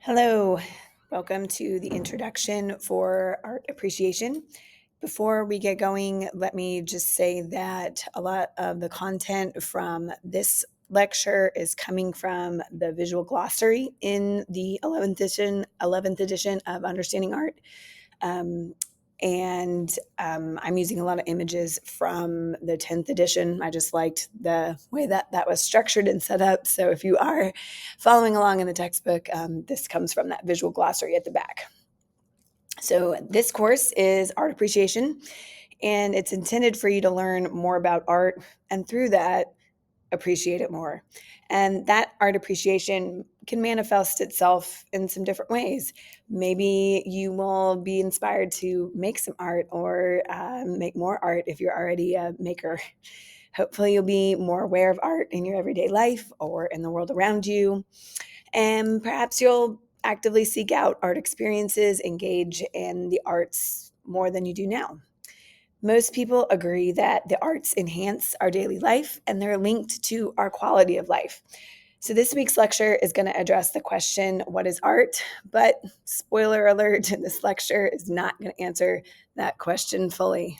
Hello, welcome to the introduction for art appreciation. Before we get going, let me just say that a lot of the content from this lecture is coming from the visual glossary in the 11th edition of Understanding Art. Um, and I'm using a lot of images from the 10th edition. I just liked the way that was structured and set up. So if you are following along in the textbook, this comes from that visual glossary at the back. So this course is art appreciation, and it's intended for you to learn more about art, and through that, appreciate it more. And that art appreciation can manifest itself in some different ways. Maybe you will be inspired to make some art or make more art if you're already a maker. Hopefully, you'll be more aware of art in your everyday life or in the world around you. And perhaps you'll actively seek out art experiences, engage in the arts more than you do now. Most people agree that the arts enhance our daily life and they're linked to our quality of life. So, this week's lecture is going to address the question, what is art? But, spoiler alert, this lecture is not going to answer that question fully.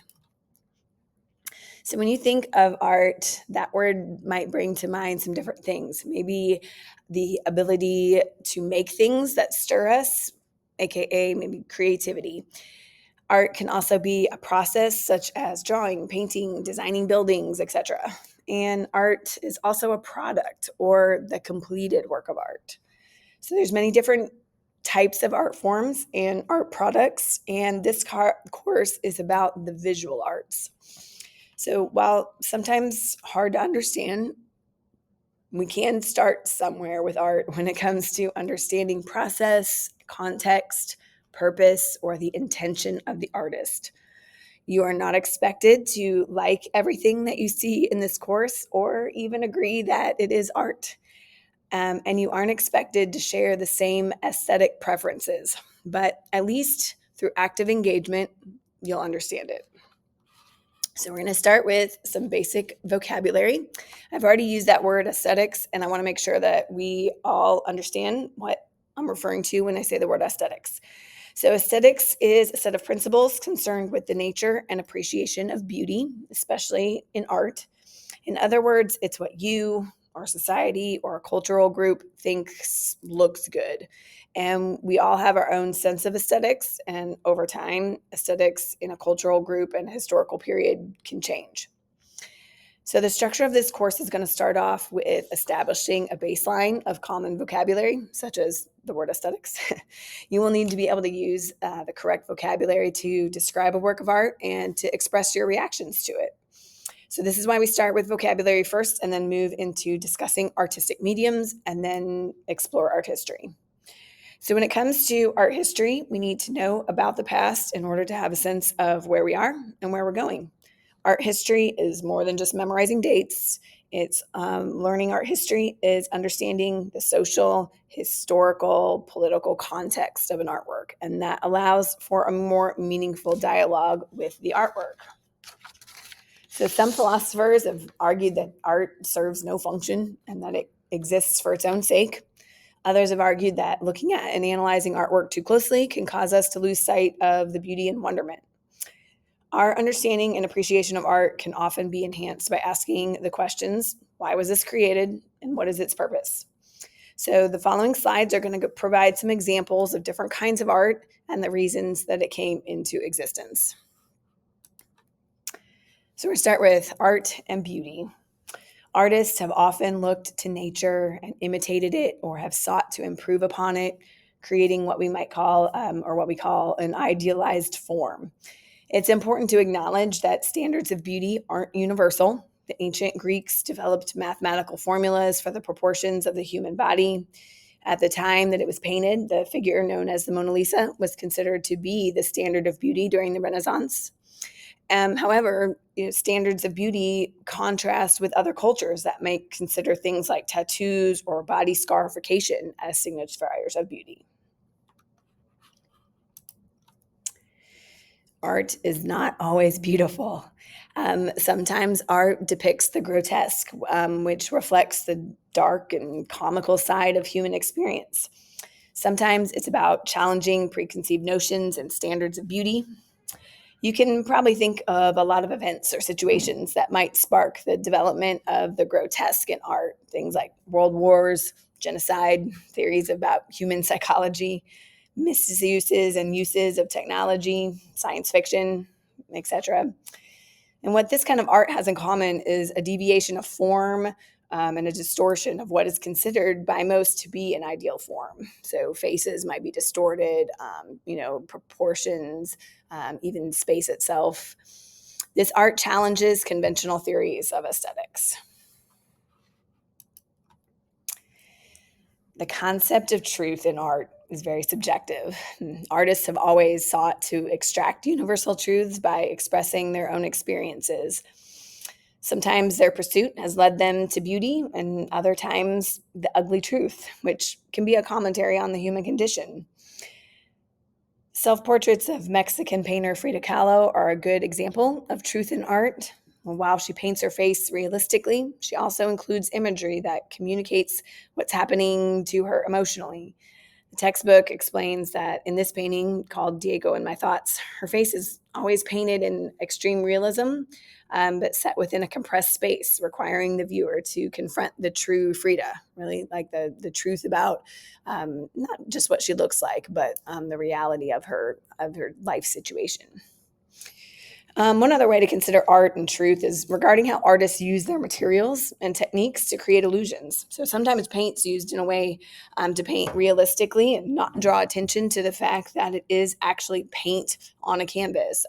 So, when you think of art, that word might bring to mind some different things. Maybe the ability to make things that stir us, aka maybe creativity. Art can also be a process such as drawing, painting, designing buildings, etc. And art is also a product or the completed work of art. So there's many different types of art forms and art products, and this course is about the visual arts. So while sometimes hard to understand, we can start somewhere with art when it comes to understanding process, context, purpose, or the intention of the artist. You are not expected to like everything that you see in this course or even agree that it is art. And you aren't expected to share the same aesthetic preferences, but at least through active engagement, you'll understand it. So, we're going to start with some basic vocabulary. I've already used that word aesthetics, and I want to make sure that we all understand what I'm referring to when I say the word aesthetics. So, aesthetics is a set of principles concerned with the nature and appreciation of beauty, especially in art. In other words, it's what you or society or a cultural group thinks looks good. And we all have our own sense of aesthetics. And over time, aesthetics in a cultural group and historical period can change. So, the structure of this course is going to start off with establishing a baseline of common vocabulary, such as the word aesthetics. You will need to be able to use the correct vocabulary to describe a work of art and to express your reactions to it. So, this is why we start with vocabulary first and then move into discussing artistic mediums and then explore art history. So, when it comes to art history, we need to know about the past in order to have a sense of where we are and where we're going. Art history is more than just memorizing dates. It's learning art history is understanding the social, historical, political context of an artwork, and that allows for a more meaningful dialogue with the artwork. So some philosophers have argued that art serves no function and that it exists for its own sake. Others have argued that looking at and analyzing artwork too closely can cause us to lose sight of the beauty and wonderment. Our understanding and appreciation of art can often be enhanced by asking the questions, why was this created and what is its purpose? So the following slides are going to provide some examples of different kinds of art and the reasons that it came into existence. So we start with art and beauty. Artists have often looked to nature and imitated it or have sought to improve upon it, creating what we might call, or what we call an idealized form. It's important to acknowledge that standards of beauty aren't universal. The ancient Greeks developed mathematical formulas for the proportions of the human body. At the time that it was painted, the figure known as the Mona Lisa was considered to be the standard of beauty during the Renaissance. However, standards of beauty contrast with other cultures that may consider things like tattoos or body scarification as signifiers of beauty. Art is not always beautiful. Sometimes art depicts the grotesque, which reflects the dark and comical side of human experience. Sometimes it's about challenging preconceived notions and standards of beauty. You can probably think of a lot of events or situations that might spark the development of the grotesque in art. Things like world wars, genocide, theories about human psychology, misuses and uses of technology, science fiction, etc. And what this kind of art has in common is a deviation of form, and a distortion of what is considered by most to be an ideal form. So faces might be distorted, proportions, even space itself. This art challenges conventional theories of aesthetics. The concept of truth in art is very subjective. Artists have always sought to extract universal truths by expressing their own experiences. Sometimes their pursuit has led them to beauty, and other times the ugly truth, which can be a commentary on the human condition. Self-portraits of Mexican painter Frida Kahlo are a good example of truth in art. While she paints her face realistically, she also includes imagery that communicates what's happening to her emotionally. The textbook explains that in this painting called Diego in My Thoughts, her face is always painted in extreme realism, but set within a compressed space, requiring the viewer to confront the true Frida, really like the truth about not just what she looks like, but the reality of her life situation. One other way to consider art and truth is regarding how artists use their materials and techniques to create illusions. So sometimes paint's used in a way to paint realistically and not draw attention to the fact that it is actually paint on a canvas.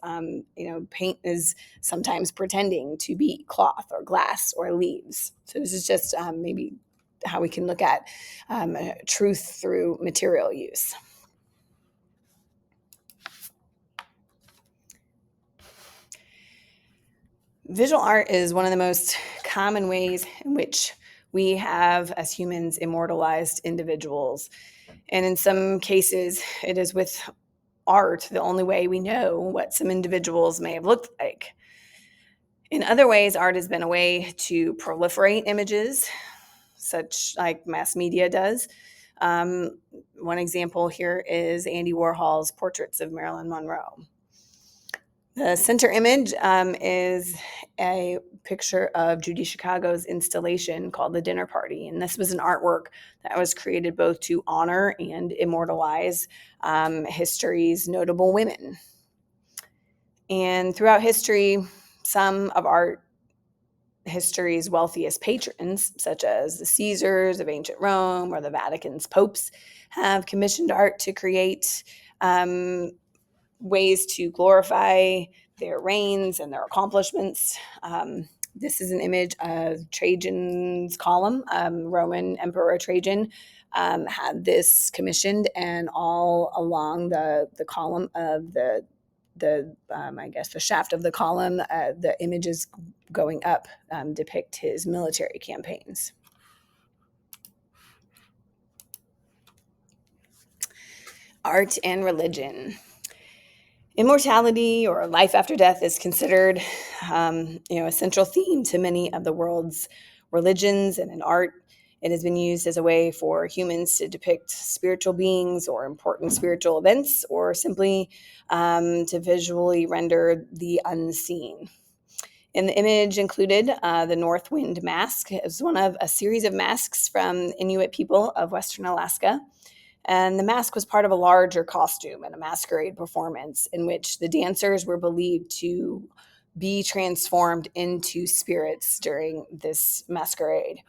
Paint is sometimes pretending to be cloth or glass or leaves. So this is just maybe how we can look at truth through material use. Visual art is one of the most common ways in which we have, as humans, immortalized individuals. And in some cases, it is with art the only way we know what some individuals may have looked like. In other ways, art has been a way to proliferate images, such like mass media does. One example here is Andy Warhol's portraits of Marilyn Monroe. The center image is a picture of Judy Chicago's installation called The Dinner Party. And this was an artwork that was created both to honor and immortalize history's notable women. And throughout history, some of art history's wealthiest patrons, such as the Caesars of ancient Rome or the Vatican's popes, have commissioned art to create ways to glorify their reigns and their accomplishments. This is an image of Trajan's column. Roman Emperor Trajan had this commissioned, and all along the column of the shaft of the column, the images going up depict his military campaigns. Art and religion. Immortality or life after death is considered, a central theme to many of the world's religions, and in art, it has been used as a way for humans to depict spiritual beings or important spiritual events, or simply to visually render the unseen. In the image included, the North Wind mask is one of a series of masks from Inuit people of Western Alaska. And the mask was part of a larger costume and a masquerade performance in which the dancers were believed to be transformed into spirits during this masquerade.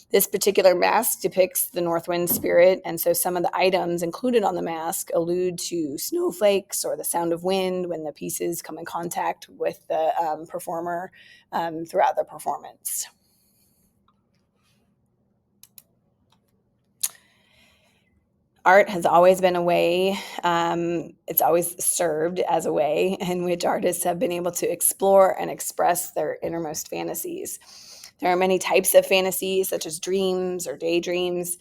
This particular mask depicts the North Wind spirit, and so some of the items included on the mask allude to snowflakes or the sound of wind when the pieces come in contact with the performer throughout the performance. Art has always been a way, it's always served as a way in which artists have been able to explore and express their innermost fantasies. There are many types of fantasies, such as dreams or daydreams.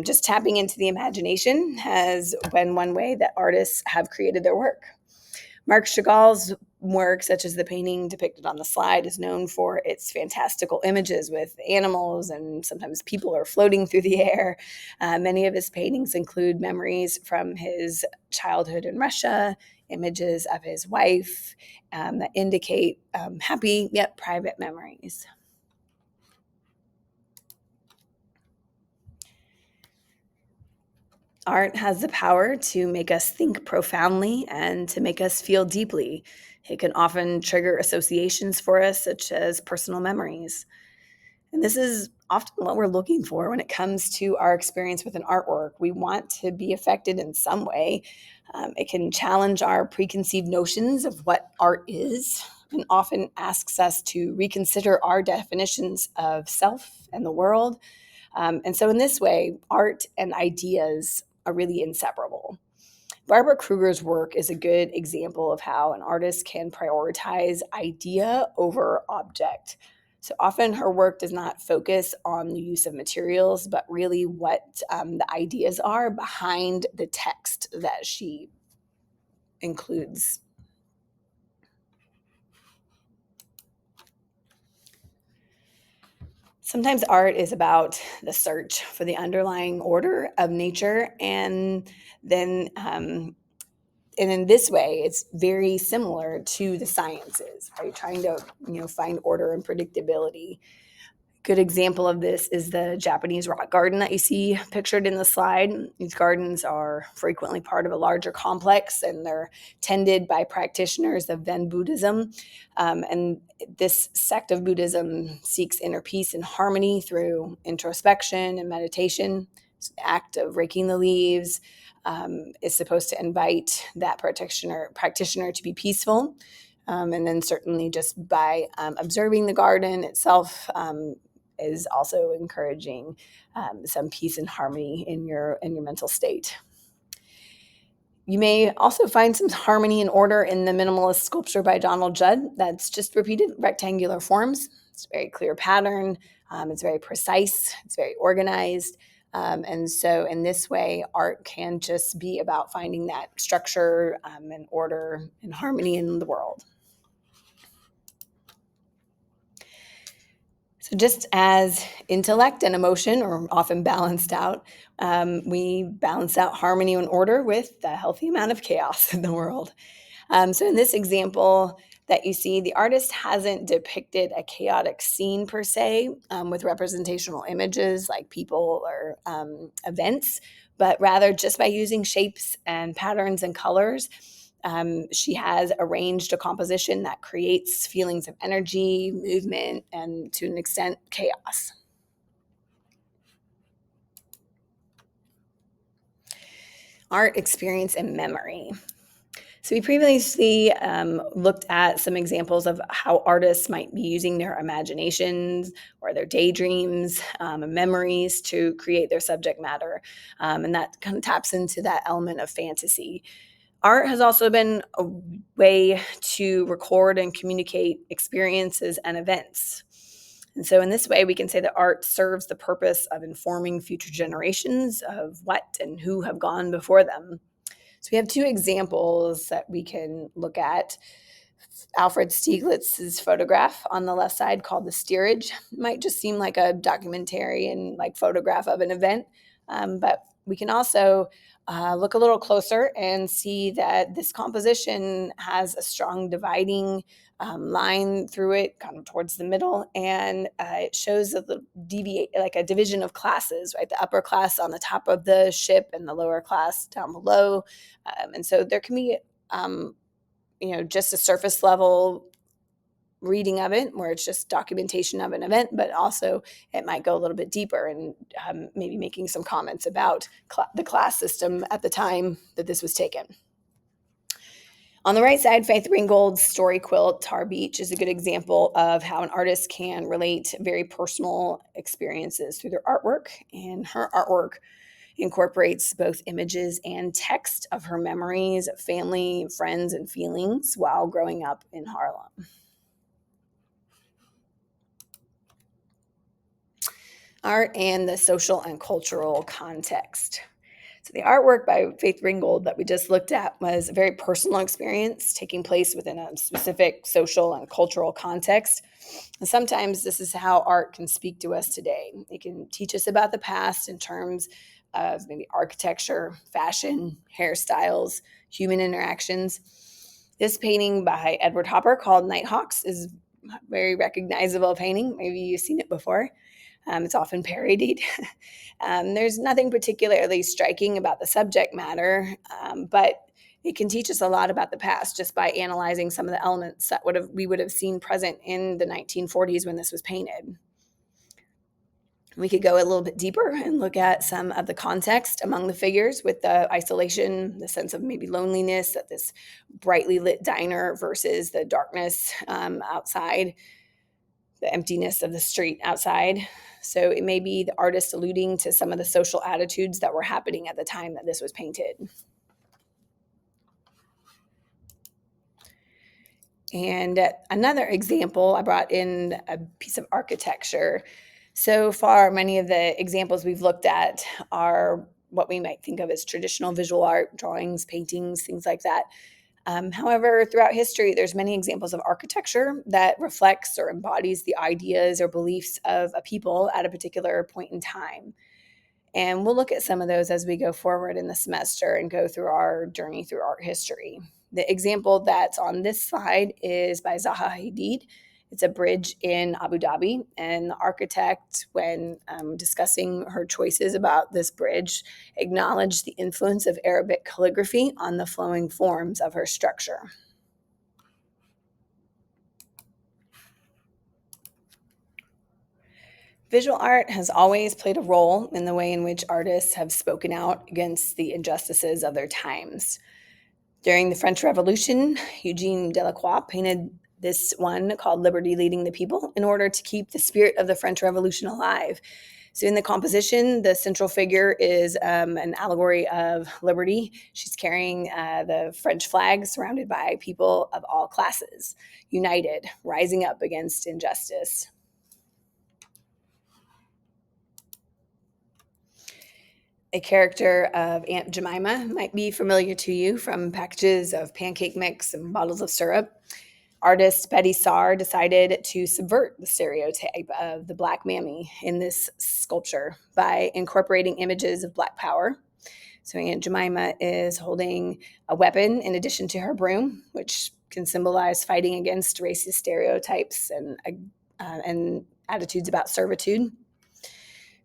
Just tapping into the imagination has been one way that artists have created their work. Marc Chagall's work, such as the painting depicted on the slide, is known for its fantastical images with animals and sometimes people are floating through the air. Many of his paintings include memories from his childhood in Russia, images of his wife that indicate happy yet private memories. Art has the power to make us think profoundly and to make us feel deeply. It can often trigger associations for us, such as personal memories. And this is often what we're looking for when it comes to our experience with an artwork. We want to be affected in some way. It can challenge our preconceived notions of what art is and often asks us to reconsider our definitions of self and the world. And so, in this way, art and ideas are really inseparable. Barbara Kruger's work is a good example of how an artist can prioritize idea over object. So often her work does not focus on the use of materials, but really what the ideas are behind the text that she includes. Sometimes art is about the search for the underlying order of nature, then and in this way, it's very similar to the sciences. Are you trying to, find order and predictability? Good example of this is the Japanese rock garden that you see pictured in the slide. These gardens are frequently part of a larger complex, and they're tended by practitioners of Zen Buddhism. And this sect of Buddhism seeks inner peace and harmony through introspection and meditation. It's the act of raking the leaves is supposed to invite that practitioner to be peaceful. And then certainly just by observing the garden itself is also encouraging some peace and harmony in your mental state. You may also find some harmony and order in the minimalist sculpture by Donald Judd that's just repeated rectangular forms. It's a very clear pattern. It's very precise. It's very organized. And so in this way, art can just be about finding that structure and order and harmony in the world. So just as intellect and emotion are often balanced out, we balance out harmony and order with a healthy amount of chaos in the world. So in this example that you see, the artist hasn't depicted a chaotic scene per se with representational images like people or events, but rather just by using shapes and patterns and colors, she has arranged a composition that creates feelings of energy, movement, and to an extent, chaos. Art, experience, and memory. So we previously looked at some examples of how artists might be using their imaginations or their daydreams and memories to create their subject matter. And that kind of taps into that element of fantasy. Art has also been a way to record and communicate experiences and events. And so, in this way, we can say that art serves the purpose of informing future generations of what and who have gone before them. So, we have two examples that we can look at. Alfred Stieglitz's photograph on the left side, called The Steerage, might just seem like a documentary and like photograph of an event, but we can also look a little closer and see that this composition has a strong dividing line through it, kind of towards the middle, and it shows like a division of classes, right? The upper class on the top of the ship and the lower class down below, and so there can be just a surface level reading of it where it's just documentation of an event, but also it might go a little bit deeper and maybe making some comments about the class system at the time that this was taken. On the right side, Faith Ringgold's story quilt, Tar Beach, is a good example of how an artist can relate very personal experiences through their artwork. And her artwork incorporates both images and text of her memories of family, friends, and feelings while growing up in Harlem. Art and the social and cultural context. So the artwork by Faith Ringgold that we just looked at was a very personal experience taking place within a specific social and cultural context. And sometimes this is how art can speak to us today. It can teach us about the past in terms of maybe architecture, fashion, hairstyles, human interactions. This painting by Edward Hopper called Nighthawks is a very recognizable painting. Maybe you've seen it before. It's often parodied. There's nothing particularly striking about the subject matter, but it can teach us a lot about the past just by analyzing some of the elements that we would have seen present in the 1940s when this was painted. We could go a little bit deeper and look at some of the context among the figures with the isolation, the sense of maybe loneliness at this brightly lit diner versus the darkness outside, the emptiness of the street outside. So it may be the artist alluding to some of the social attitudes that were happening at the time that this was painted. And another example, I brought in a piece of architecture. So far, many of the examples we've looked at are what we might think of as traditional visual art, drawings, paintings, things like that. However, throughout history, there's many examples of architecture that reflects or embodies the ideas or beliefs of a people at a particular point in time. And we'll look at some of those as we go forward in the semester and go through our journey through art history. The example that's on this slide is by Zaha Hadid. It's a bridge in Abu Dhabi, and the architect, when discussing her choices about this bridge, acknowledged the influence of Arabic calligraphy on the flowing forms of her structure. Visual art has always played a role in the way in which artists have spoken out against the injustices of their times. During the French Revolution, Eugene Delacroix painted this one called Liberty Leading the People in order to keep the spirit of the French Revolution alive. So in the composition, the central figure is an allegory of liberty. She's carrying the French flag surrounded by people of all classes, united, rising up against injustice. A character of Aunt Jemima might be familiar to you from packages of pancake mix and bottles of syrup. Artist Betty Saar decided to subvert the stereotype of the Black mammy in this sculpture by incorporating images of Black power. So Aunt Jemima is holding a weapon in addition to her broom, which can symbolize fighting against racist stereotypes and attitudes about servitude.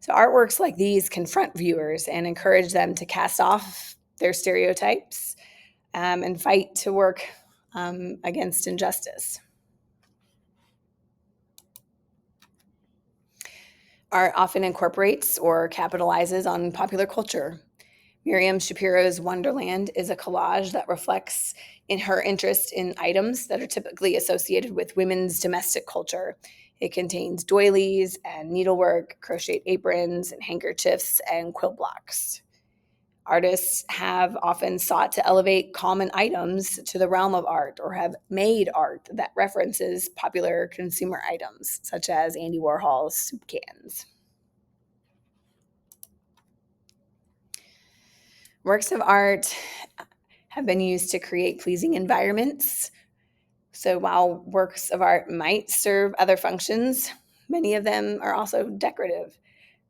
So artworks like these confront viewers and encourage them to cast off their stereotypes and fight to work against injustice. Art often incorporates or capitalizes on popular culture. Miriam Shapiro's Wonderland is a collage that reflects in her interest in items that are typically associated with women's domestic culture. It contains doilies and needlework, crocheted aprons and handkerchiefs and quilt blocks. Artists have often sought to elevate common items to the realm of art or have made art that references popular consumer items, such as Andy Warhol's soup cans. Works of art have been used to create pleasing environments. So while works of art might serve other functions, many of them are also decorative.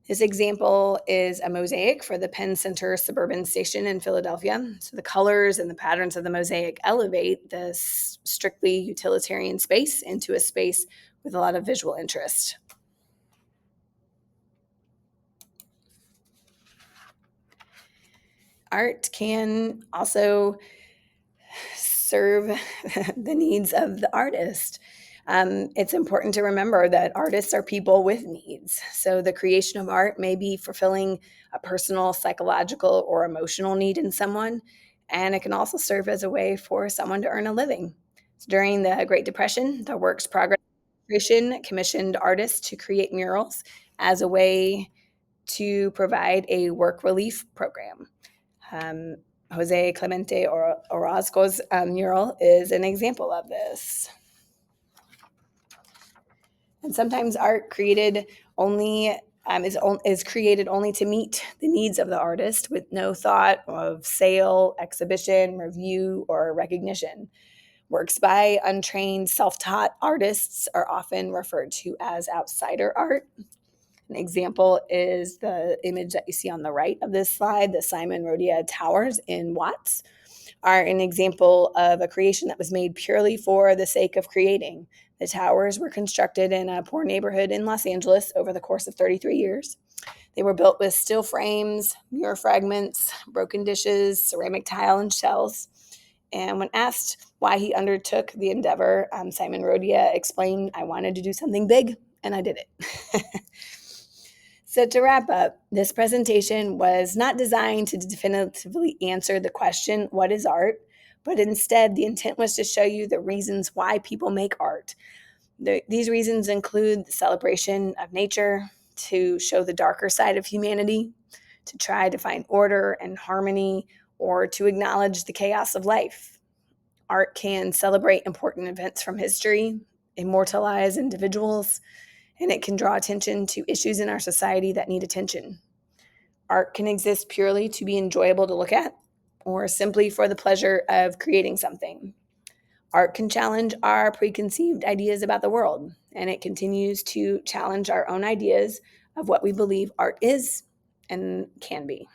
This example is a mosaic for the Penn Center Suburban Station in Philadelphia. So the colors and the patterns of the mosaic elevate this strictly utilitarian space into a space with a lot of visual interest. Art can also serve the needs of the artist. It's important to remember that artists are people with needs. So the creation of art may be fulfilling a personal, psychological, or emotional need in someone, and it can also serve as a way for someone to earn a living. So during the Great Depression, the Works Progress Administration commissioned artists to create murals as a way to provide a work relief program. Jose Clemente Orozco's mural is an example of this. And sometimes art created only is created only to meet the needs of the artist with no thought of sale, exhibition, review, or recognition. Works by untrained, self-taught artists are often referred to as outsider art. An example is the image that you see on the right of this slide, the Simon Rodia Towers in Watts are an example of a creation that was made purely for the sake of creating. The towers were constructed in a poor neighborhood in Los Angeles over the course of 33 years. They were built with steel frames, mirror fragments, broken dishes, ceramic tile, and shells. And when asked why he undertook the endeavor, Simon Rodia explained, "I wanted to do something big, and I did it." So to wrap up, this presentation was not designed to definitively answer the question, what is art? But instead, the intent was to show you the reasons why people make art. These reasons include the celebration of nature, to show the darker side of humanity, to try to find order and harmony, or to acknowledge the chaos of life. Art can celebrate important events from history, immortalize individuals, and it can draw attention to issues in our society that need attention. Art can exist purely to be enjoyable to look at, or simply for the pleasure of creating something. Art can challenge our preconceived ideas about the world, and it continues to challenge our own ideas of what we believe art is and can be.